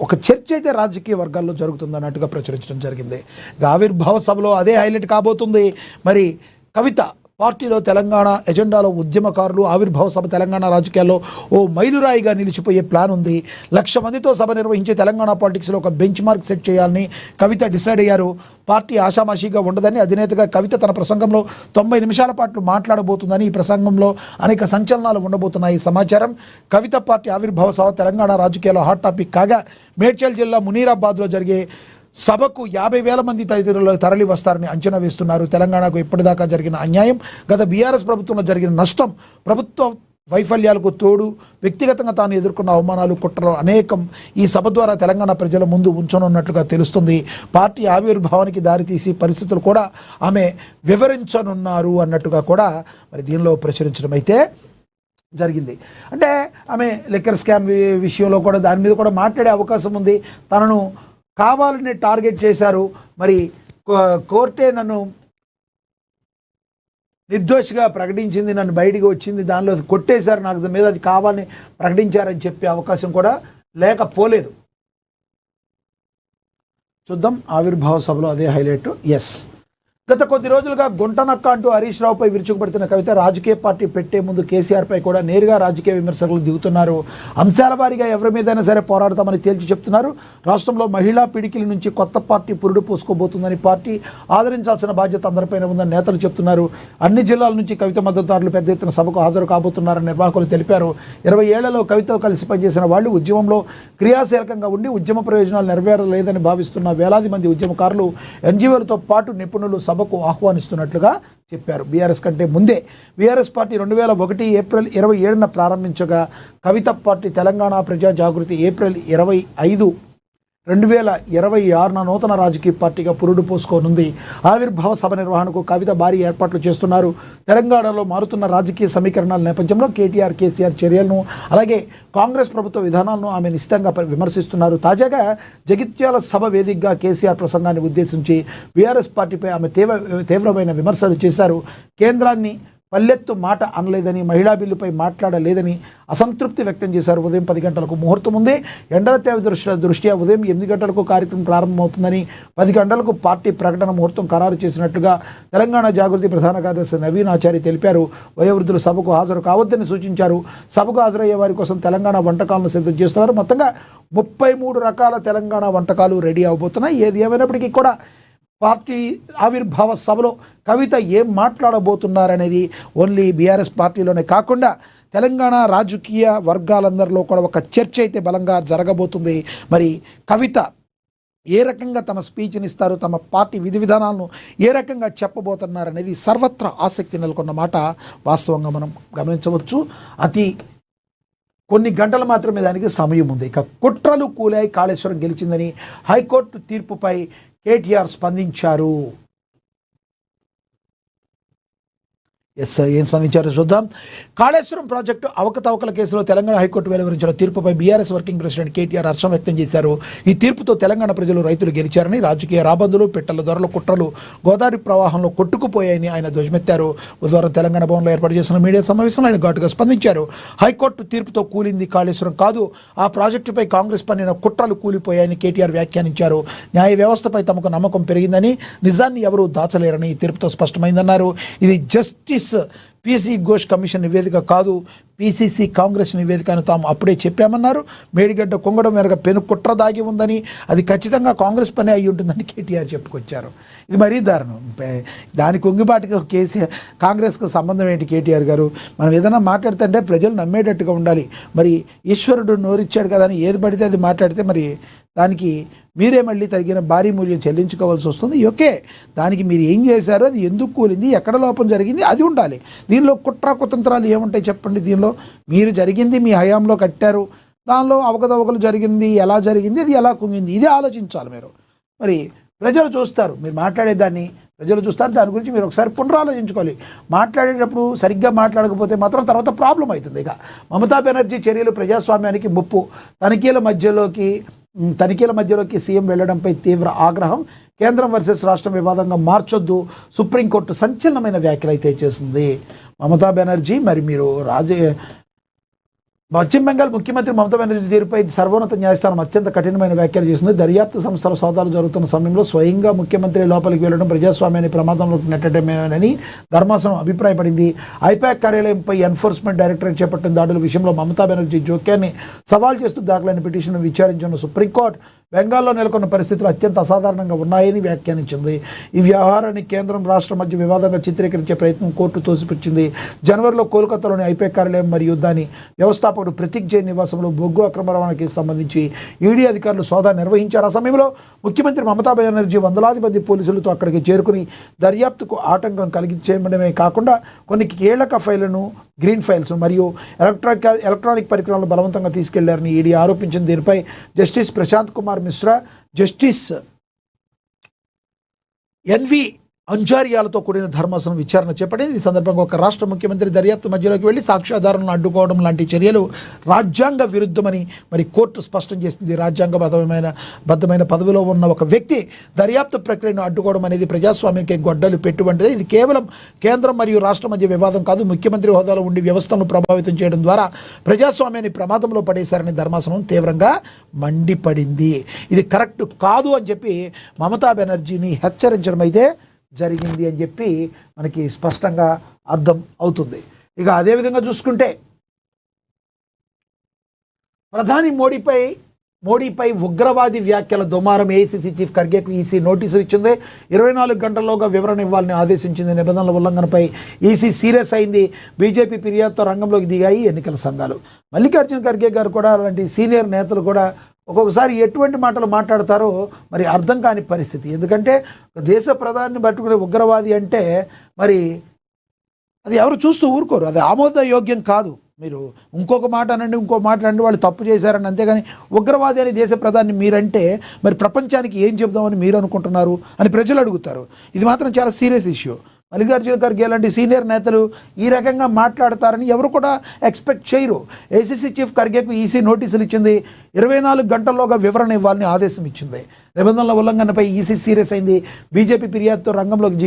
ఒక చర్చ అయితే రాజకీయ వర్గాల్లో జరుగుతుందన్నట్టుగా ప్రచురించడం జరిగింది. ఆవిర్భావ సభలో అదే హైలైట్ కాబోతుంది. మరి కవిత పార్టీలో తెలంగాణ ఎజెండాలో ఉద్యమకారులు, ఆవిర్భావ సభ తెలంగాణ రాజకీయాల్లో ఓ మైలురాయిగా నిలిచిపోయే ప్లాన్ ఉంది. 1,00,000 మందితో సభ నిర్వహించే తెలంగాణ పాలిటిక్స్లో ఒక బెంచ్ మార్క్ సెట్ చేయాలని కవిత డిసైడ్ అయ్యారు. పార్టీ ఆషామాషిగా ఉండదని అధినేతగా కవిత తన ప్రసంగంలో 90 నిమిషాల పాటు మాట్లాడబోతుందని, ఈ ప్రసంగంలో అనేక సంచలనాలు ఉండబోతున్నాయి సమాచారం. కవిత పార్టీ ఆవిర్భావ సభ తెలంగాణ రాజకీయాల్లో హాట్ టాపిక్ కాగా, మేడ్చల్ జిల్లా మునీరాబాద్లో జరిగే సభకు 50,000 మంది తదితరులు తరలి వస్తారని అంచనా వేస్తున్నారు. తెలంగాణకు ఇప్పటిదాకా జరిగిన అన్యాయం, గత బీఆర్ఎస్ ప్రభుత్వంలో జరిగిన నష్టం, ప్రభుత్వ వైఫల్యాలకు తోడు వ్యక్తిగతంగా తాను ఎదుర్కొన్న అవమానాలు, కుట్రలు అనేకం ఈ సభ ద్వారా తెలంగాణ ప్రజల ముందు ఉంచనున్నట్లుగా తెలుస్తుంది. పార్టీ ఆవిర్భావానికి దారితీసి పరిస్థితులు కూడా ఆమె వివరించనున్నారు అన్నట్టుగా కూడా మరి దీనిలో ప్రచురించడం అయితే జరిగింది. అంటే ఆమె లిక్కర్ స్కామ్ విషయంలో కూడా దాని మీద కూడా మాట్లాడే అవకాశం ఉంది. తనను కావాలని టార్గెట్ చేశారు, మరి కోర్టే నన్ను నిర్దోషిగా ప్రకటించింది, నన్ను బయటికి వచ్చింది, దానిలో కొట్టేశారు, నాకు మీద అది కావాలని ప్రకటించారని చెప్పే అవకాశం కూడా లేకపోలేదు. చూద్దాం ఆవిర్భావ సభలో అదే హైలైట్. ఎస్, గత కొద్ది రోజులుగా గుంటనక్క అంటూ హరీష్ రావుపై విరుచుకుపడుతున్న కవిత రాజకీయ పార్టీ పెట్టే ముందు కేసీఆర్పై కూడా నేరుగా రాజకీయ విమర్శకులు దిగుతున్నారు. అంశాల వారీగా ఎవరి మీదైనా సరే పోరాడతామని తేల్చి చెప్తున్నారు. రాష్ట్రంలో మహిళా పిడికిల నుంచి కొత్త పార్టీ పురుడు పూసుకోబోతుందని, పార్టీ ఆదరించాల్సిన బాధ్యత అందరిపైన ఉందని నేతలు చెప్తున్నారు. అన్ని జిల్లాల నుంచి కవిత మద్దతుదారులు పెద్ద ఎత్తున సభకు హాజరు కాబోతున్నారని నిర్వాహకులు తెలిపారు. 20 ఏళ్లలో కవితతో కలిసి పనిచేసిన వాళ్ళు ఉద్యమంలో క్రియాశీలకంగా ఉండి ఉద్యమ ప్రయోజనాలు నెరవేరలేదని భావిస్తున్న వేలాది మంది ఉద్యమకారులు, ఎన్జీఓలతో పాటు నిపుణులు సభకు ఆహ్వానిస్తున్నట్లుగా చెప్పారు. బీఆర్ఎస్ కంటే ముందే బీఆర్ఎస్ పార్టీ 2001 ఏప్రిల్ 27న ప్రారంభించగా, కవిత పార్టీ తెలంగాణ ప్రజా జాగృతి ఏప్రిల్ 25, 2026న నూతన రాజకీయ పార్టీగా పురుడు పోసుకోనుంది. ఆవిర్భావ సభ నిర్వహణకు కవిత భారీ ఏర్పాట్లు చేస్తున్నారు. తెలంగాణలో మారుతున్న రాజకీయ సమీకరణాల నేపథ్యంలో కేటీఆర్, కేసీఆర్ చర్యలను, అలాగే కాంగ్రెస్ ప్రభుత్వ విధానాలను ఆమె నిశితంగా విమర్శిస్తున్నారు. తాజాగా జగిత్యాల సభ వేదికగా కేసీఆర్ ప్రసంగాన్ని ఉద్దేశించి బీఆర్ఎస్ పార్టీపై ఆమె తీవ్రమైన విమర్శలు చేశారు. కేంద్రాన్ని పల్లెత్తు మాట అనలేదని, మహిళా బిల్లుపై మాట్లాడలేదని అసంతృప్తి వ్యక్తం చేశారు. ఉదయం 10 గంటలకు ముహూర్తం ఉంది. ఎండల తీవ్ర దృష్ట్యా ఉదయం 8 గంటలకు కార్యక్రమం ప్రారంభమవుతుందని, 10 గంటలకు పార్టీ ప్రకటన ముహూర్తం ఖరారు చేసినట్లుగా తెలంగాణ జాగృతి ప్రధాన కార్యదర్శి నవీన్ ఆచారి తెలిపారు. వయోవృద్ధులు సభకు హాజరు కావద్దని సూచించారు. సభకు హాజరయ్యే వారి కోసం తెలంగాణ వంటకాలను సిద్ధం చేస్తున్నారు. మొత్తంగా 33 రకాల తెలంగాణ వంటకాలు రెడీ అవబోతున్నాయి. ఏది ఏమైనప్పటికీ కూడా పార్టీ ఆవిర్భావ సభలో కవిత ఏం మాట్లాడబోతున్నారనేది ఓన్లీ బీఆర్ఎస్ పార్టీలోనే కాకుండా తెలంగాణ రాజకీయ వర్గాలందరిలో కూడా ఒక చర్చ అయితే బలంగా జరగబోతుంది. మరి కవిత ఏ రకంగా తమ స్పీచ్ని ఇస్తారు, తమ పార్టీ విధి విధానాలను ఏ రకంగా చెప్పబోతున్నారనేది సర్వత్రా ఆసక్తి నెలకొన్న మాట వాస్తవంగా మనం గమనించవచ్చు. కొన్ని గంటలు మాత్రమే దానికి సమయం ఉంది. ఇక కుట్రలు కూలాయి, కాళేశ్వరం గెలిచిందని హైకోర్టు తీర్పుపై కేటీఆర్ స్పందించారు. ఏం స్పందించారో చూద్దాం. కాళేశ్వరం ప్రాజెక్టు అవకతవకల కేసులో తెలంగాణ హైకోర్టు వెలువరించిన తీర్పుపై బీఆర్ఎస్ వర్కింగ్ ప్రెసిడెంట్ కేటీఆర్ హర్షం వ్యక్తం చేశారు. ఈ తీర్పుతో తెలంగాణ ప్రజలు, రైతులు గెలిచారని, రాజకీయ రాబందులు, పిట్టల ధరల కుట్రలు గోదావరి ప్రవాహంలో కొట్టుకుపోయాయని ఆయన ధ్వజమెత్తారు. బుధవారం తెలంగాణ భవన్లో ఏర్పాటు చేసిన మీడియా సమావేశంలో ఆయన ఘాటుగా స్పందించారు. హైకోర్టు తీర్పుతో కూలింది కాళేశ్వరం కాదు, ఆ ప్రాజెక్టుపై కాంగ్రెస్ పన్నిన కుట్రలు కూలిపోయాయని కేటీఆర్ వ్యాఖ్యానించారు. న్యాయ వ్యవస్థపై తమకు నమ్మకం పెరిగిందని, నిజాన్ని ఎవరూ దాచలేరని ఈ తీర్పుతో స్పష్టమైందన్నారు. ఇది జస్టిస్ పీసీ ఘోష్ కమిషన్ నివేదిక కాదు, పీసీసీ కాంగ్రెస్ నివేదిక అని తాము అప్పుడే చెప్పామన్నారు. మేడిగడ్డ కొంగడం వెనక పెను కుట్ర దాగి ఉందని, అది ఖచ్చితంగా కాంగ్రెస్ పని అయి ఉంటుందని కేటీఆర్ చెప్పుకొచ్చారు. ఇది మరీ దారుణం. దాని కొంగిబాటుగా కాంగ్రెస్కు సంబంధం ఏంటి కేటీఆర్ గారు? మనం ఏదైనా మాట్లాడుతుంటే ప్రజలు నమ్మేటట్టుగా ఉండాలి. మరి ఈశ్వరుడు నోరిచ్చాడు కదా అని ఏది పడితే అది మాట్లాడితే మరి దానికి మీరే మళ్ళీ తగిన భారీ మూల్యం చెల్లించుకోవాల్సి వస్తుంది. ఓకే, దానికి మీరు ఏం చేశారో, అది ఎందుకు కూలింది, ఎక్కడ లోపం జరిగింది, అది ఉండాలి. దీనిలో కుట్ర కుతంత్రాలు ఏముంటాయి చెప్పండి? దీనిలో మీరు జరిగింది మీ హయాంలో కట్టారు, దానిలో అవకతవకలు జరిగింది, ఎలా జరిగింది, అది ఎలా కుంగింది, ఇది ఆలోచించాలి మీరు. మరి ప్రజలు చూస్తారు, మీరు మాట్లాడేదాన్ని ప్రజలు చూస్తారు. దాని గురించి మీరు ఒకసారి పునరాలోచించుకోవాలి. మాట్లాడేటప్పుడు సరిగ్గా మాట్లాడకపోతే మాత్రం తర్వాత ప్రాబ్లం అవుతుంది. ఇక మమతా బెనర్జీ చర్యలు ప్రజాస్వామ్యానికి ముప్పు, తనిఖీల మధ్యలోకి సీఎం వెళ్లడంపై తీవ్ర ఆగ్రహం, కేంద్రం వర్సెస్ రాష్ట్రం వివాదంగా మార్చొద్దు, సుప్రీంకోర్టు సంచలనమైన వ్యాఖ్యలు అయితే చేసింది మమతా బెనర్జీ. మరి మీరు పశ్చిమ బెంగాల్ ముఖ్యమంత్రి మమతా బెనర్జీ తీరుపై సర్వోన్నత న్యాయస్థానం అత్యంత కఠినమైన వ్యాఖ్యలు చేసింది. దర్యాప్తు సంస్థల సోదాలు జరుగుతున్న సమయంలో స్వయంగా ముఖ్యమంత్రి లోపలికి వెళ్లడం ప్రజాస్వామ్యాన్ని ప్రమాదంలోకి నెట్టడమేనని ధర్మాసనం అభిప్రాయపడింది. ఐపాక్ కార్యాలయంపై ఎన్ఫోర్స్మెంట్ డైరెక్టరేట్ చేపట్టిన దాడుల విషయంలో మమతా బెనర్జీ జోక్యాన్ని సవాల్ చేస్తూ దాఖలైన పిటిషన్ను విచారించిన సుప్రీంకోర్టు బెంగాల్లో నెలకొన్న పరిస్థితులు అత్యంత అసాధారణంగా ఉన్నాయని వ్యాఖ్యానించింది. ఈ వ్యవహారాన్ని కేంద్రం రాష్ట్ర మధ్య వివాదంగా చిత్రీకరించే ప్రయత్నం కోర్టు తోసిపుచ్చింది. జనవరిలో కోల్కతాలోని ఐపాక్ కార్యాలయం మరియు దాని వ్యవస్థాపకుడు ప్రతీక్ జైన్ నివాసంలో బొగ్గు అక్రమ రవాణాకి సంబంధించి ఈడీ అధికారులు సోదా నిర్వహించారు. ఆ సమయంలో ముఖ్యమంత్రి మమతా బెనర్జీ వందలాది మంది పోలీసులతో అక్కడికి చేరుకుని దర్యాప్తుకు ఆటంకం కలిగించేయడమే కాకుండా కొన్ని కీలక ఫైళ్లను, గ్రీన్ ఫైల్స్ మరియు ఎలక్ట్రానిక్ పరికరాలను బలవంతంగా తీసుకెళ్లారని ఈడీ ఆరోపించింది. దీనిపై జస్టిస్ ప్రశాంత్ కుమార్ మిశ్రా, జస్టిస్ ఎన్వి అంజారియాలతో కూడిన ధర్మాసనం విచారణ చేపట్టింది. ఈ సందర్భంగా ఒక రాష్ట్ర ముఖ్యమంత్రి దర్యాప్తు మధ్యలోకి వెళ్లి సాక్ష్యాధారాలను అడ్డుకోవడం లాంటి చర్యలు రాజ్యాంగ విరుద్ధమని మరి కోర్టు స్పష్టం చేసింది. రాజ్యాంగబద్ధమైన పదవిలో ఉన్న ఒక వ్యక్తి దర్యాప్తు ప్రక్రియను అడ్డుకోవడం అనేది ప్రజాస్వామ్యానికి గొడ్డలు పెట్టువంటిది. ఇది కేవలం కేంద్రం మరియు రాష్ట్ర మధ్య వివాదం కాదు, ముఖ్యమంత్రి హోదాలో ఉండి వ్యవస్థను ప్రభావితం చేయడం ద్వారా ప్రజాస్వామ్యాన్ని ప్రమాదంలో పడేశారని ధర్మాసనం తీవ్రంగా మండిపడింది. ఇది కరెక్ట్ కాదు అని చెప్పి మమతా బెనర్జీని హెచ్చరించడం అయితే జరిగింది అని చెప్పి మనకి స్పష్టంగా అర్థం అవుతుంది. ఇక అదేవిధంగా చూసుకుంటే ప్రధాని మోడీపై ఉగ్రవాది వ్యాఖ్యల దుమారం ఏఐసీసీ చీఫ్ ఖర్గేకు ఈసీ నోటీసులు ఇచ్చింది. 24 గంటల్లోగా వివరణ ఇవ్వాలని ఆదేశించింది. నిబంధనల ఉల్లంఘనపై ఈసీ సీరియస్ అయింది. బీజేపీ ఫిర్యాదుతో రంగంలోకి దిగాయి ఎన్నికల సంఘాలు. మల్లికార్జున ఖర్గే గారు కూడా అలాంటి సీనియర్ నేతలు కూడా ఒక్కొక్కసారి ఎటువంటి మాటలు మాట్లాడతారో మరి అర్థం కాని పరిస్థితి. ఎందుకంటే దేశ ప్రధాని పట్టుకునే ఉగ్రవాది అంటే మరి అది ఎవరు చూస్తూ ఊరుకోరు, అది ఆమోదయోగ్యం కాదు. మీరు ఇంకొక మాట అనండి, ఇంకో మాట అనండి, వాళ్ళు తప్పు చేశారని. అంతేగాని ఉగ్రవాది అని దేశ ప్రధాని మీరంటే మరి ప్రపంచానికి ఏం చెబుదామని మీరు అనుకుంటున్నారు అని ప్రజలు అడుగుతారు. ఇది మాత్రం చాలా సీరియస్ ఇష్యూ. మల్లికార్జున ఖర్గే లాంటి సీనియర్ నేతలు ఈ రకంగా మాట్లాడతారని ఎవరు కూడా ఎక్స్పెక్ట్ చేయరు. ఏసీసీ చీఫ్ ఖర్గేకు ఈసీ నోటీసులు ఇచ్చింది. 24 గంటల్లోగా వివరణ ఇవ్వాలని ఆదేశం ఇచ్చింది. నిబంధనల ఉల్లంఘనపై ఈసీ సీరియస్ అయింది. బీజేపీ ఫిర్యాదుతో రంగంలోకి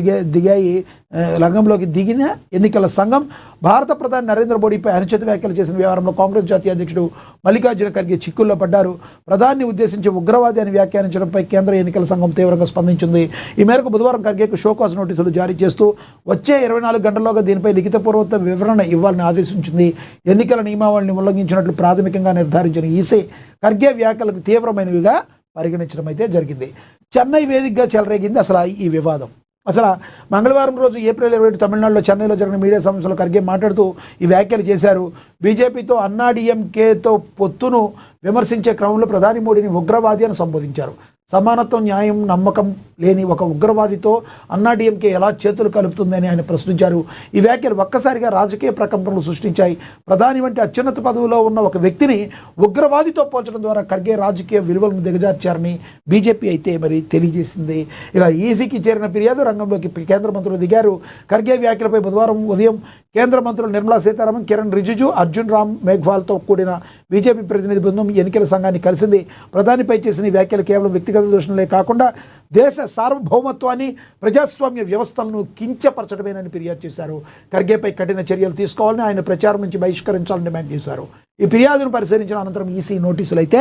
దిగిన ఎన్నికల సంఘం భారత ప్రధాని నరేంద్ర మోడీపై అనుచిత వ్యాఖ్యలు చేసిన వ్యవహారంలో కాంగ్రెస్ జాతీయ అధ్యక్షుడు మల్లికార్జున ఖర్గే చిక్కుల్లో పడ్డారు. ప్రధాని ఉద్దేశించి ఉగ్రవాది అని వ్యాఖ్యానించడంపై కేంద్ర ఎన్నికల సంఘం తీవ్రంగా స్పందించింది. ఈ మేరకు బుధవారం ఖర్గేకు షోకాజ్ నోటీసులు జారీ చేస్తూ వచ్చే 24 గంటల్లోగా దీనిపై లిఖితపూర్వక వివరణ ఇవ్వాలని ఆదేశించింది. ఎన్నికల నియమావళిని ఉల్లంఘించినట్లు ప్రాథమికంగా నిర్ధారించిన ఈసీ ఖర్గే వ్యాఖ్యలకు తీవ్రమైనవిగా పరిగణించడం అయితే జరిగింది. చెన్నై వేదికగా చెలరేగింది అసలు ఈ వివాదం. అసలు మంగళవారం రోజు ఏప్రిల్ 27 తమిళనాడులో చెన్నైలో జరిగిన మీడియా సమావేశంలో ఖర్గే మాట్లాడుతూ ఈ వ్యాఖ్యలు చేశారు. బీజేపీతో అన్నాడీఎంకేతో పొత్తును విమర్శించే క్రమంలో ప్రధాని మోడీని ఉగ్రవాది అని సంబోధించారు. సమానత్వం, న్యాయం, నమ్మకం లేని ఒక ఉగ్రవాదితో అన్నాడీఎంకే ఎలా చేతులు కలుపుతుందని ఆయన ప్రశ్నించారు. ఈ వ్యాఖ్యలు ఒక్కసారిగా రాజకీయ ప్రకంపనలు సృష్టించాయి. ప్రధాని వంటి అత్యున్నత పదవిలో ఉన్న ఒక వ్యక్తిని ఉగ్రవాదితో పోల్చడం ద్వారా ఖర్గే రాజకీయ విలువలను దిగజార్చారని బీజేపీ అయితే మరి తెలియజేసింది. ఇక ఈసీకి చేరిన ఫిర్యాదు రంగంలోకి కేంద్ర మంత్రులు దిగారు. ఖర్గే వ్యాఖ్యలపై బుధవారం ఉదయం కేంద్ర మంత్రులు నిర్మలా సీతారామన్, కిరణ్ రిజిజు, అర్జున్ రామ్ మేఘ్వాల్తో కూడిన బీజేపీ ప్రతినిధి బృందం ఎన్నికల సంఘాన్ని కలిసింది. ప్రధానిపై చేసిన ఈ వ్యాఖ్యలు కేవలం వ్యక్తిగత దూషణలే కాకుండా దేశ సార్వభౌమత్వాన్ని, ప్రజాస్వామ్య వ్యవస్థలను కించపరచడమేనని ఫిర్యాదు చేశారు. ఖర్గేపై కఠిన చర్యలు తీసుకోవాలని, ఆయన ప్రచారం నుంచి బహిష్కరించాలని డిమాండ్ చేశారు. ఈ ఫిర్యాదును పరిశీలించిన అనంతరం ఈసీ నోటీసులు అయితే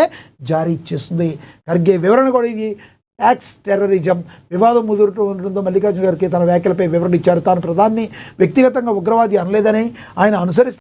జారీ చేస్తుంది. ఖర్గే వివరణ కూడా ఇది ట్యాక్స్ టెర్రరిజం వివాదం ముదురుతూ ఉండడంతో మల్లికార్జున ఖర్గే తన వ్యాఖ్యలపై వివరణ ఇచ్చారు. తాను ప్రధాని వ్యక్తిగతంగా ఉగ్రవాది అనలేదని, ఆయన అనుసరిస్తున్న